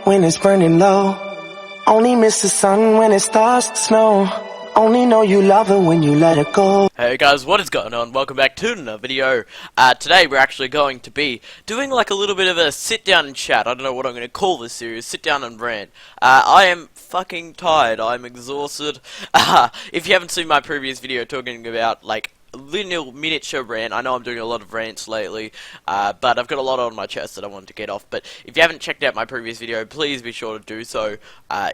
when it's burning low. Only miss the sun when it starts to snow. Only know you love her when you let it go. Hey guys, what is going on? Welcome back to another video. Today we're actually going to be doing like a little bit of a sit down and chat. I don't know what I'm going to call this series, sit down and rant. I am fucking tired, I'm exhausted. If you haven't seen my previous video talking about like little miniature rant, I know I'm doing a lot of rants lately, but I've got a lot on my chest that I want to get off. But if you haven't checked out my previous video, please be sure to do so.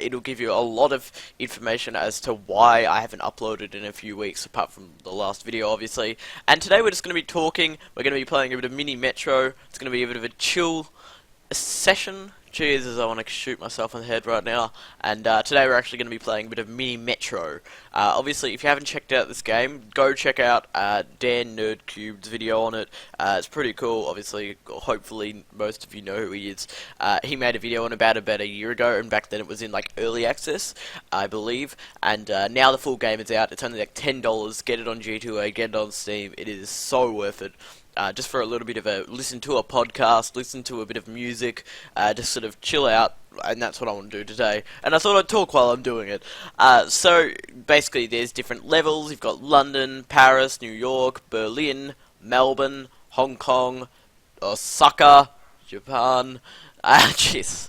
It'll give you a lot of information as to why I haven't uploaded in a few weeks, apart from the last video, obviously. And today we're just going to be talking, we're going to be playing a bit of Mini Metro. It's going to be a bit of a chill session. Jesus, I want to shoot myself in the head right now. And today we're actually going to be playing a bit of Mini Metro. Obviously, if you haven't checked out this game, go check out Dan Nerdcube's video on it. It's pretty cool. Obviously, hopefully most of you know who he is. He made a video on about a year ago, and back then it was in like early access, I believe. And now the full game is out. It's only like $10. Get it on G2A, get it on Steam. It is so worth it. Just for a little bit of a listen to a podcast, listen to a bit of music, just sort of chill out, and that's what I want to do today. And I thought I'd talk while I'm doing it. So basically there's different levels. You've got London, Paris, New York, Berlin, Melbourne, Hong Kong, Osaka, Japan, jeez.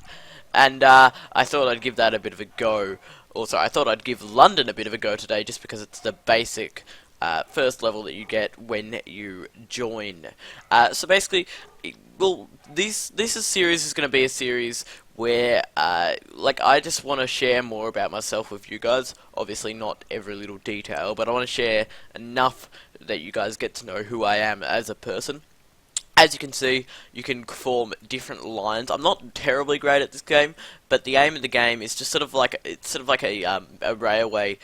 And I thought I'd give that a bit of a go. Also, I thought I'd give London a bit of a go today, just because it's the basic first level that you get when you join. So basically, well, this series is going to be a series where, like, I just want to share more about myself with you guys. Obviously, not every little detail, but I want to share enough that you guys get to know who I am as a person. As you can see, you can form different lines. I'm not terribly great at this game, but the aim of the game is just sort of like a railway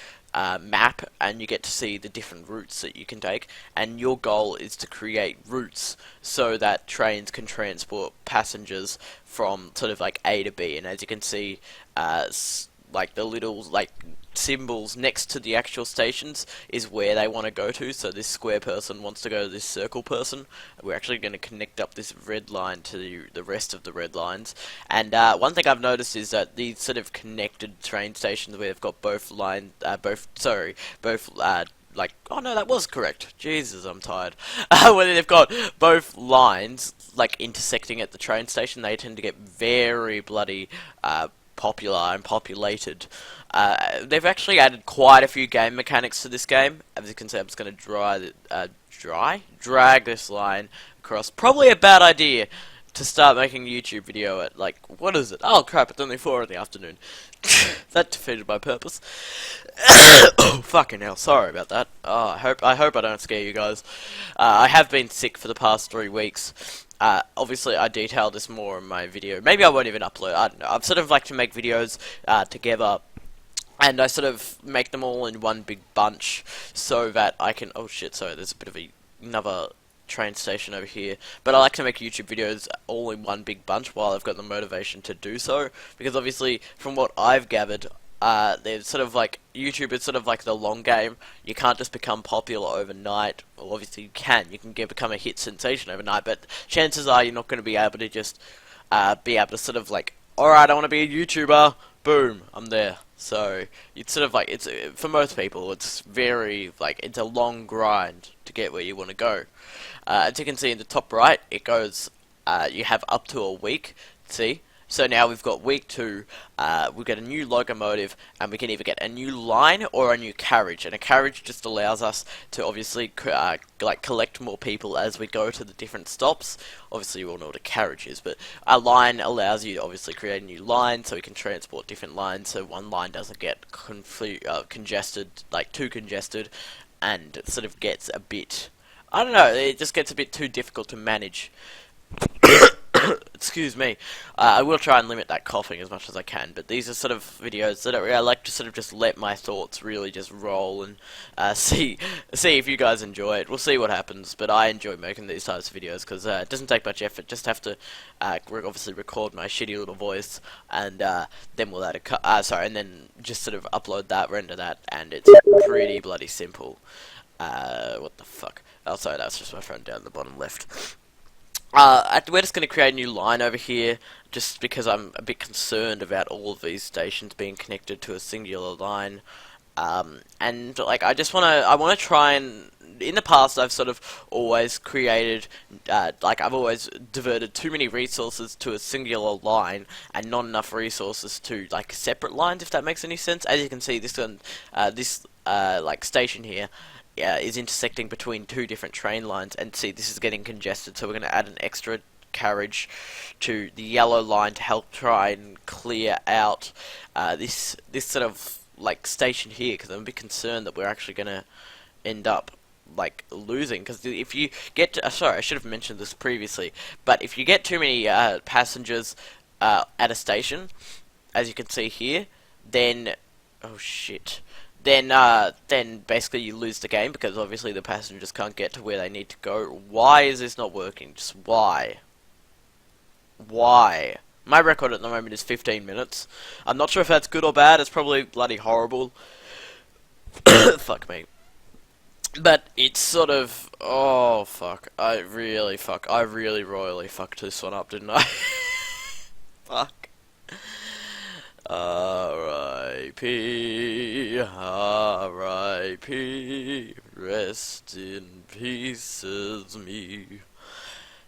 map, and you get to see the different routes that you can take, and your goal is to create routes so that trains can transport passengers from sort of like A to B. And as you can see, like the little like symbols next to the actual stations is where they want to go to. So this square person wants to go to this circle person. We're actually going to connect up this red line to the rest of the red lines. And one thing I've noticed is that these sort of connected train stations where they've got both lines, like, oh no, that was correct. Jesus, I'm tired. When they've got both lines like intersecting at the train station, they tend to get very bloody popular and populated. They've actually added quite a few game mechanics to this game. As you can see, I'm just going to drag this line across. Probably a bad idea to start making a YouTube video at, like, what is it? Oh crap, it's only 4 in the afternoon. That defeated my purpose. Oh, fucking hell, sorry about that. Oh, I hope I don't scare you guys. I have been sick for the past 3 weeks. Obviously, I detail this more in my video. Maybe I won't even upload. I don't know. I sort of like to make videos together, and I sort of make them all in one big bunch so that I can. Oh shit! Sorry, there's a bit of another train station over here. But I like to make YouTube videos all in one big bunch while I've got the motivation to do so, because obviously, from what I've gathered, there's sort of like YouTube is sort of like the long game. You can't just become popular overnight. Well, obviously you can. You can become a hit sensation overnight, but chances are you're not going to be able to just sort of like, alright, I want to be a YouTuber. Boom, I'm there. So it's sort of like, it's for most people, it's very like, it's a long grind to get where you want to go. As you can see in the top right, it goes. You have up to a week. See. So now we've got week 2, we've got a new locomotive, and we can either get a new line or a new carriage. And a carriage just allows us to obviously like collect more people as we go to the different stops. Obviously you all know what a carriage is, but a line allows you to obviously create a new line, so we can transport different lines, so one line doesn't get congested, like too congested, and it sort of gets a bit, I don't know, it just gets a bit too difficult to manage. Excuse me. I will try and limit that coughing as much as I can, but these are sort of videos that I like to sort of just let my thoughts really just roll and see if you guys enjoy it. We'll see what happens, but I enjoy making these types of videos because it doesn't take much effort. Just have to obviously record my shitty little voice, and then we'll add and then just sort of upload that, render that, and it's pretty bloody simple. What the fuck? Oh, sorry, that's just my friend down the bottom left. We're just going to create a new line over here, just because I'm a bit concerned about all of these stations being connected to a singular line. And like I want to try and, in the past I've sort of always created, like I've always diverted too many resources to a singular line and not enough resources to like separate lines, if that makes any sense. As you can see, this one, like station here, is intersecting between two different train lines, and see, this is getting congested, so we're going to add an extra carriage to the yellow line to help try and clear out this sort of like station here, because I'm a bit concerned that we're actually going to end up like losing, because if you get sorry, I should have mentioned this previously, but if you get too many passengers at a station, as you can see here, then oh shit, then basically you lose the game, because obviously the passengers can't get to where they need to go. Why is this not working? Just why? Why? My record at the moment is 15 minutes. I'm not sure if that's good or bad. It's probably bloody horrible. Fuck me. But it's sort of... Oh, fuck. I really royally fucked this one up, didn't I? Fuck. R.I.P. R.I.P. Rest in pieces, me.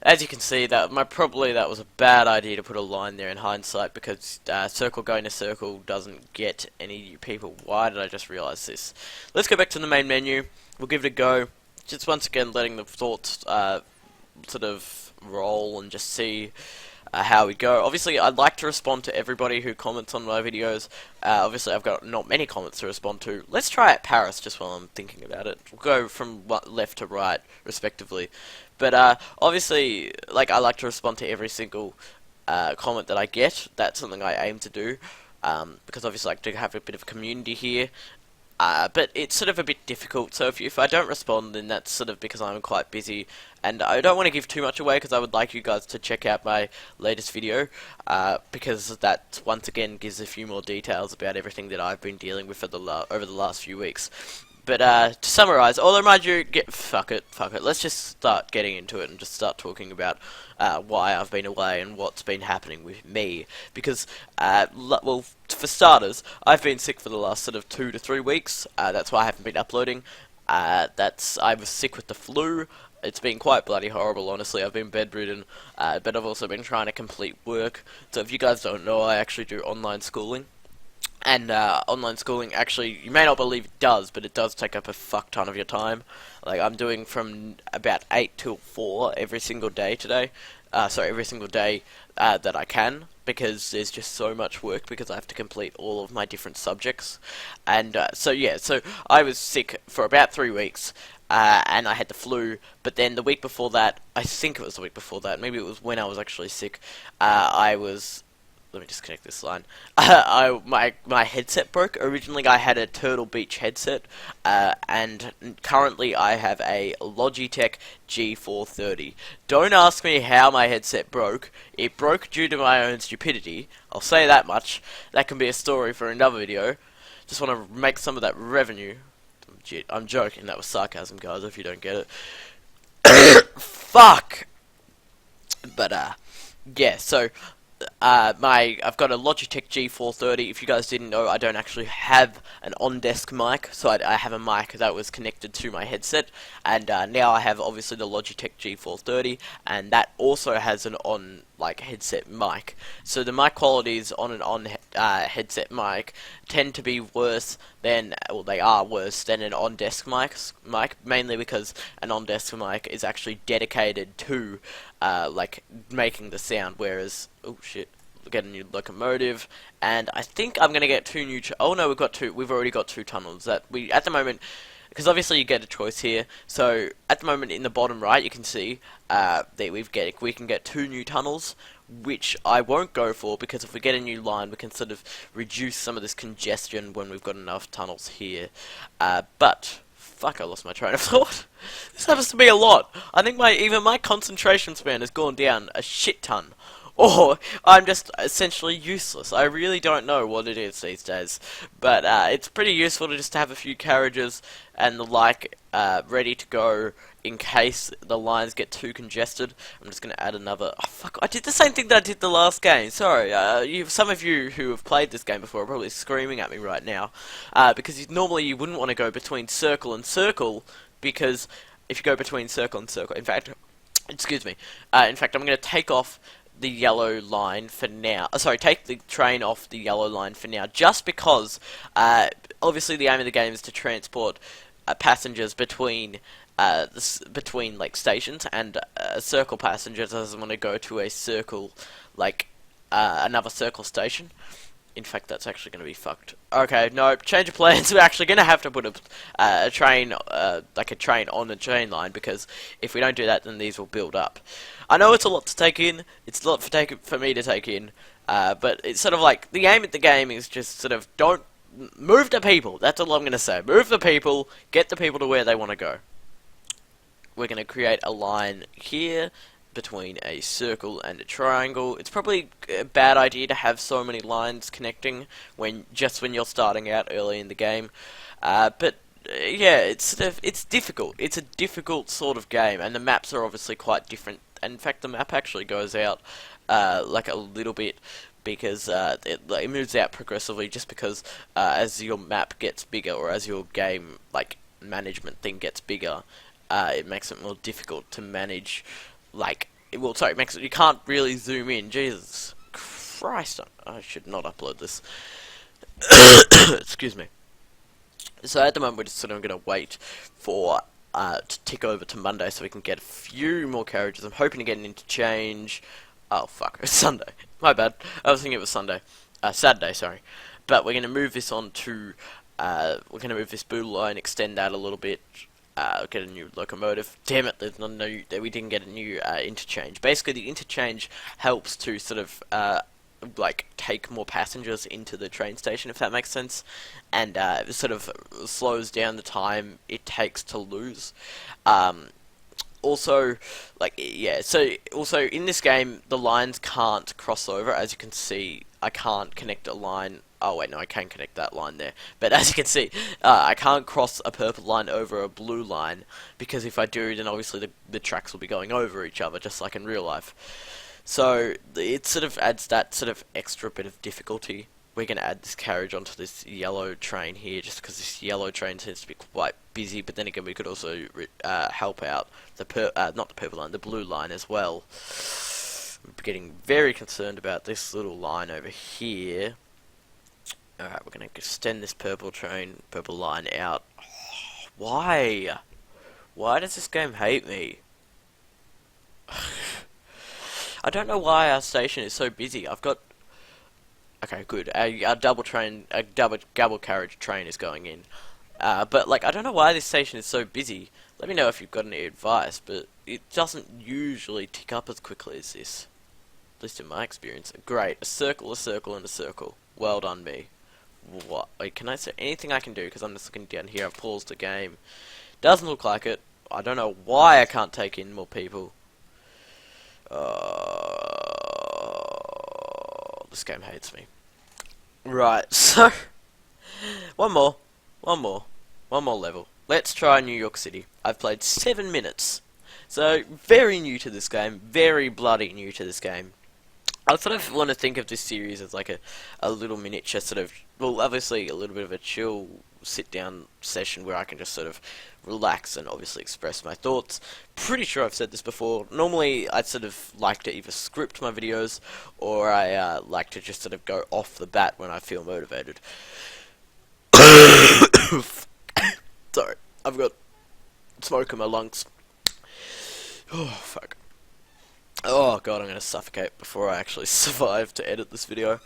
As you can see, that was a bad idea to put a line there in hindsight, because circle going to circle doesn't get any people. Why did I just realise this? Let's go back to the main menu. We'll give it a go. Just once again letting the thoughts sort of roll and just see how we go. Obviously, I'd like to respond to everybody who comments on my videos. Obviously, I've got not many comments to respond to. Let's try at Paris, just while I'm thinking about it. We'll go from left to right, respectively. But obviously, like, I like to respond to every single comment that I get. That's something I aim to do, because obviously I like to have a bit of a community here. But it's sort of a bit difficult, so if I don't respond, then that's sort of because I'm quite busy, and I don't want to give too much away, because I would like you guys to check out my latest video, because that, once again, gives a few more details about everything that I've been dealing with over the last few weeks. But to summarise, although mind you, fuck it, let's just start getting into it and just start talking about why I've been away and what's been happening with me. Because, well, for starters, I've been sick for the last sort of 2 to 3 weeks. That's why I haven't been uploading. I was sick with the flu. It's been quite bloody horrible, honestly. I've been bedridden, but I've also been trying to complete work. So if you guys don't know, I actually do online schooling. And online schooling, actually, you may not believe it does, but it does take up a fuck ton of your time. Like, I'm doing from about 8 till 4 every single day today. Every single day that I can, because there's just so much work, because I have to complete all of my different subjects. And so I was sick for about 3 weeks, and I had the flu, but then the week before that, I think it was the week before that, maybe it was when I was actually sick, let me just connect this line. My headset broke. Originally, I had a Turtle Beach headset, and currently I have a Logitech G430. Don't ask me how my headset broke. It broke due to my own stupidity. I'll say that much. That can be a story for another video. Just want to make some of that revenue. I'm joking. That was sarcasm, guys, if you don't get it. Fuck! But, yeah, so... I've got a Logitech G430. If you guys didn't know, I don't actually have an on-desk mic, so I have a mic that was connected to my headset, and now I have obviously the Logitech G430, and that also has an headset mic. So the mic qualities on an headset mic tend to be worse than, well, they are worse than an on-desk mic, mainly because an on-desk mic is actually dedicated to making the sound, whereas, oh shit, get a new locomotive, and I think I'm gonna get 2 new. Oh no, we've already got 2 tunnels that we at the moment. Because obviously you get a choice here. So at the moment in the bottom right, you can see that we can get 2 new tunnels, which I won't go for, because if we get a new line, we can sort of reduce some of this congestion when we've got enough tunnels here. But fuck, I lost my train of thought. This happens to me a lot. I think even my concentration span has gone down a shit ton. or I'm just essentially useless. I really don't know what it is these days, but it's pretty useful to just have a few carriages and the like ready to go in case the lines get too congested. I'm just going to add another... Oh, fuck, I did the same thing that I did the last game. Sorry, some of you who have played this game before are probably screaming at me right now, because normally you wouldn't want to go between circle and circle, because if you go between circle and circle... In fact, excuse me. In fact, I'm going to take off the yellow line for now. Sorry, take the train off the yellow line for now, just because obviously the aim of the game is to transport passengers between between like stations, and circle passenger doesn't want to go to a circle like another circle station. In fact, that's actually going to be fucked. Okay, no, change of plans. We're actually going to have to put a train, like a train on the train line, because if we don't do that, then these will build up. I know it's a lot to take in. It's a lot for me to take in. But it's sort of like, the aim of the game is just sort of, don't move the people. That's all I'm going to say. Move the people, get the people to where they want to go. We're going to create a line here between a circle and a triangle. It's probably a bad idea to have so many lines connecting when you're starting out early in the game, but yeah, it's difficult. It's a difficult sort of game, and the maps are obviously quite different. And in fact, the map actually goes out like a little bit, because it moves out progressively, just because as your map gets bigger, or as your game like management thing gets bigger, it makes it more difficult to manage. Like, sorry, it makes it, you can't really zoom in. Jesus Christ, I should not upload this. Excuse me. So at the moment, we're just sort of going to wait for to tick over to Monday so we can get a few more carriages. I'm hoping to get an interchange. Oh fuck, it's Sunday. My bad. I was thinking it was Sunday. Saturday, sorry. But we're going to move this on to. We're going to move this blue line, extend that a little bit. Get a new locomotive. Damn it, there's we didn't get a new interchange. Basically, the interchange helps to sort of like take more passengers into the train station, if that makes sense, and it sort of slows down the time it takes to lose. Also, like, yeah, so also in this game, the lines can't cross over. As you can see, I can't connect a line. Oh wait, no, I can connect that line there. But as you can see, I can't cross a purple line over a blue line, because if I do, then obviously the tracks will be going over each other, just like in real life. So it sort of adds that sort of extra bit of difficulty. We're going to add this carriage onto this yellow train here, just because this yellow train tends to be quite busy. But then again, we could also help out the not the purple line, the blue line as well. I'm getting very concerned about this little line over here. Alright, we're going to extend this purple line out. Why? Why does this game hate me? I don't know why our station is so busy. I've got... Okay, good. Our double carriage train is going in. But, like, I don't know why this station is so busy. Let me know if you've got any advice, but it doesn't usually tick up as quickly as this. At least in my experience. Great. A circle, and a circle. Well done, me. What? Wait, can I say anything I can do? Because I'm just looking down here. I've paused the game. Doesn't look like it. I don't know why I can't take in more people. This game hates me. Right, so one more level. Let's try New York City. I've played 7 minutes, so very new to this game. Very bloody new to this game. I sort of want to think of this series as like a little miniature sort of, well, obviously a little bit of a chill sit-down session where I can just sort of relax and obviously express my thoughts. Pretty sure I've said this before. Normally, I sort of like to either script my videos, or I like to just sort of go off the bat when I feel motivated. Sorry, I've got smoke in my lungs. Oh, fuck. Oh god, I'm gonna suffocate before I actually survive to edit this video.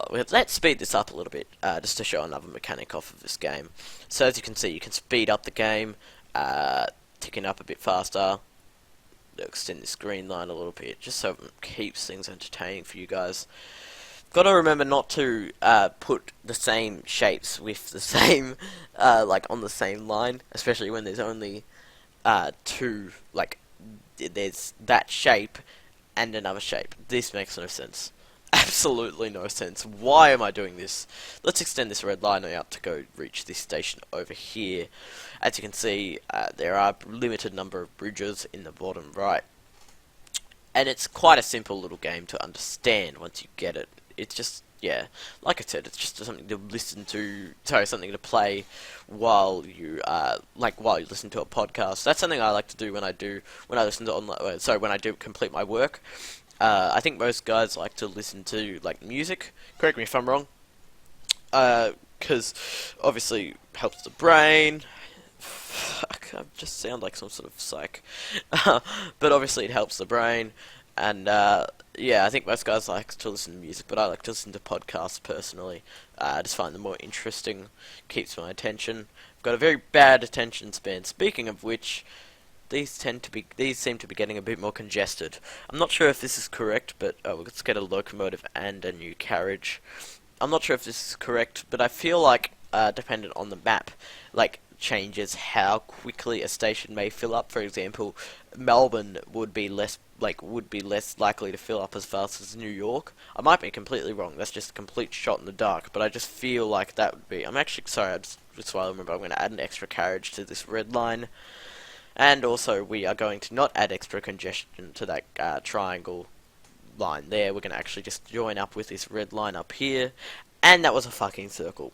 Let's speed this up a little bit, just to show another mechanic off of this game. So as you can see, you can speed up the game, ticking up a bit faster, extend this green line a little bit, just so it keeps things entertaining for you guys. Gotta remember not to put the same shapes with the same, like on the same line, especially when there's only two, like, there's that shape and another shape. This makes no sense. Absolutely no sense. Why am I doing this? Let's extend this red line out to go reach this station over here. As you can see, there are a limited number of bridges in the bottom right. And it's quite a simple little game to understand once you get it. It's just, yeah, like I said, it's just something to listen to, sorry, something to play while you, while you listen to a podcast. That's something I like to do when I listen to online, when I do complete my work. I think most guys like to listen to, like, music. Correct me if I'm wrong. Because, obviously, helps the brain. Fuck, I just sound like some sort of psych. But obviously it helps the brain. And, yeah, I think most guys like to listen to music, but I like to listen to podcasts personally. I just find them more interesting, keeps my attention. I've got a very bad attention span. Speaking of which, these seem to be getting a bit more congested. I'm not sure if this is correct, but let's get a locomotive and a new carriage. I'm not sure if this is correct, but I feel like, dependent on the map, like, changes how quickly a station may fill up. For example, Melbourne would be less likely to fill up as fast as New York. I might be completely wrong. That's just a complete shot in the dark, but I just feel like that would be. I'm actually sorry. Just while I remember, I'm going to add an extra carriage to this red line, and also we are going to not add extra congestion to that triangle line there. We're going to actually just join up with this red line up here, and that was a fucking circle.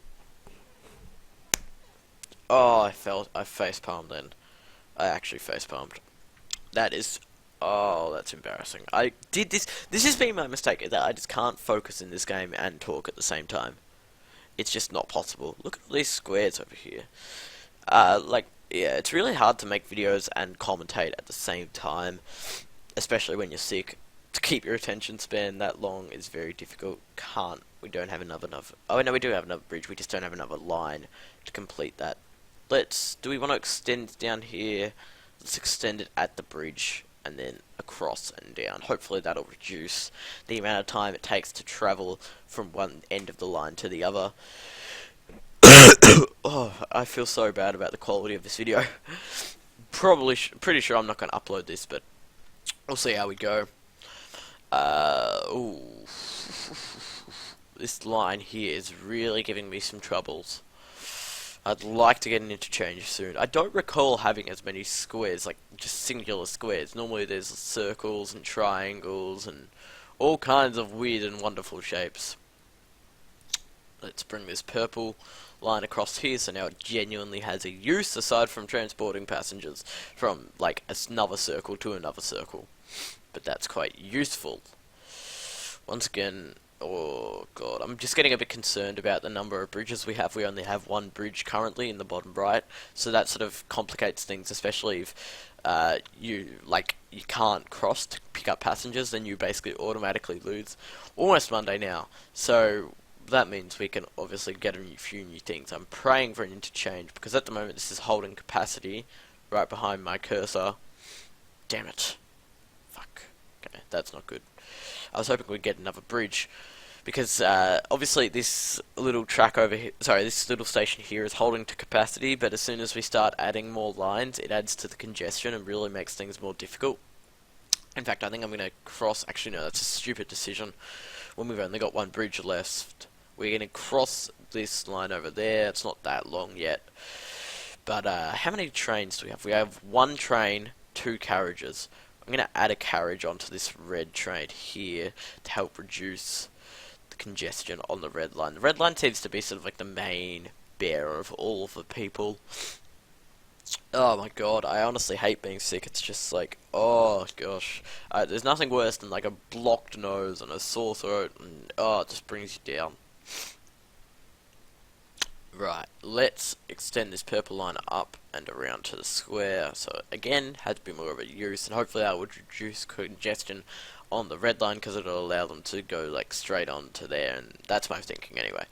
Oh, I face palmed then. I actually face palmed. That is, oh, that's embarrassing. I did this. This has been my mistake, that I just can't focus in this game and talk at the same time. It's just not possible. Look at all these squares over here. Yeah, it's really hard to make videos and commentate at the same time, especially when you're sick. To keep your attention span that long is very difficult. We don't have enough. Oh no, we do have another bridge. We just don't have another line to complete that. Do we want to extend down here? Let's extend it at the bridge and then across and down. Hopefully that'll reduce the amount of time it takes to travel from one end of the line to the other. Oh, I feel so bad about the quality of this video. Pretty sure I'm not going to upload this, but we'll see how we go. Ooh. This line here is really giving me some troubles. I'd like to get an interchange soon. I don't recall having as many squares, like just singular squares. Normally there's circles and triangles and all kinds of weird and wonderful shapes. Let's bring this purple line across here, so now it genuinely has a use aside from transporting passengers from like another circle to another circle. But that's quite useful. Once again, oh god, I'm just getting a bit concerned about the number of bridges we have. We only have one bridge currently in the bottom right, so that sort of complicates things, especially if you can't cross to pick up passengers, then you basically automatically lose. Almost Monday now, so that means we can obviously get a few new things. I'm praying for an interchange, because at the moment this is holding capacity right behind my cursor. Damn it. Fuck. Okay, that's not good. I was hoping we'd get another bridge, because obviously this little track over here, this little station here is holding to capacity, but as soon as we start adding more lines, it adds to the congestion and really makes things more difficult. In fact, I think I'm going to cross, actually no, that's a stupid decision, when we've only got one bridge left. We're going to cross this line over there. It's not that long yet. But how many trains do we have? We have one train, two carriages. I'm going to add a carriage onto this red train here to help reduce the congestion on the red line. The red line seems to be sort of like the main bearer of all of the people. Oh my god, I honestly hate being sick. It's just like, oh gosh. There's nothing worse than like a blocked nose and a sore throat, and oh, it just brings you down. Right, let's extend this purple line up and around to the square. So again, had to be more of a use, and hopefully that would reduce congestion on the red line, because it'll allow them to go like straight on to there, and that's my thinking anyway.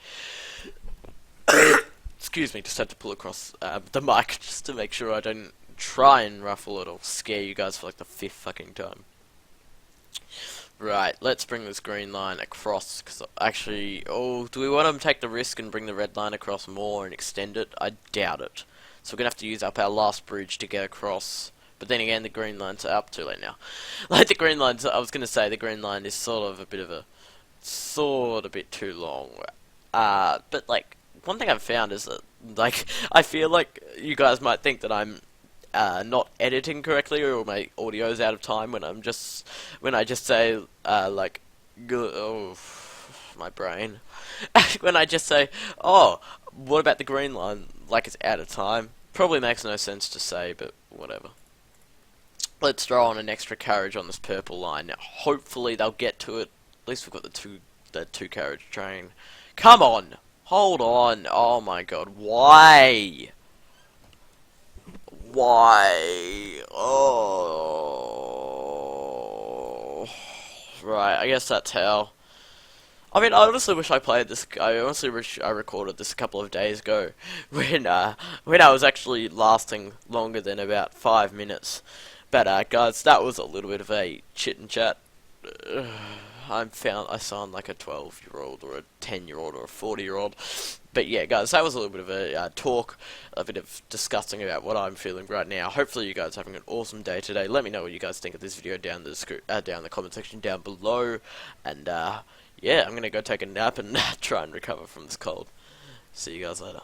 Excuse me, just had to pull across the mic just to make sure I don't try and ruffle it or scare you guys for like the 5th fucking time. Right, let's bring this green line across, because actually, do we want to take the risk and bring the red line across more and extend it? I doubt it. So we're going to have to use up our last bridge to get across But then again, the green line's up too late now. Like the green lines, I was gonna say the green line is sort of a bit too long. But like one thing I've found is that like I feel like you guys might think that I'm not editing correctly or my audio's out of time when I just say like oh my brain when I just say oh what about the green line like it's out of time. Probably makes no sense to say, but whatever. Let's throw on an extra carriage on this purple line. Now, hopefully they'll get to it. At least we've got the two carriage train. Come on, hold on. Oh my god, why? Why? Oh, right. I guess that's how. I mean, I honestly wish I played this. I honestly wish I recorded this a couple of days ago, when I was actually lasting longer than about 5 minutes. But guys, that was a little bit of a chit and chat. I sound like a 12-year-old or a 10-year-old or a 40-year-old. But yeah, guys, that was a little bit of a talk, a bit of discussing about what I'm feeling right now. Hopefully, you guys are having an awesome day today. Let me know what you guys think of this video down the comment section down below. And yeah, I'm gonna go take a nap and try and recover from this cold. See you guys later.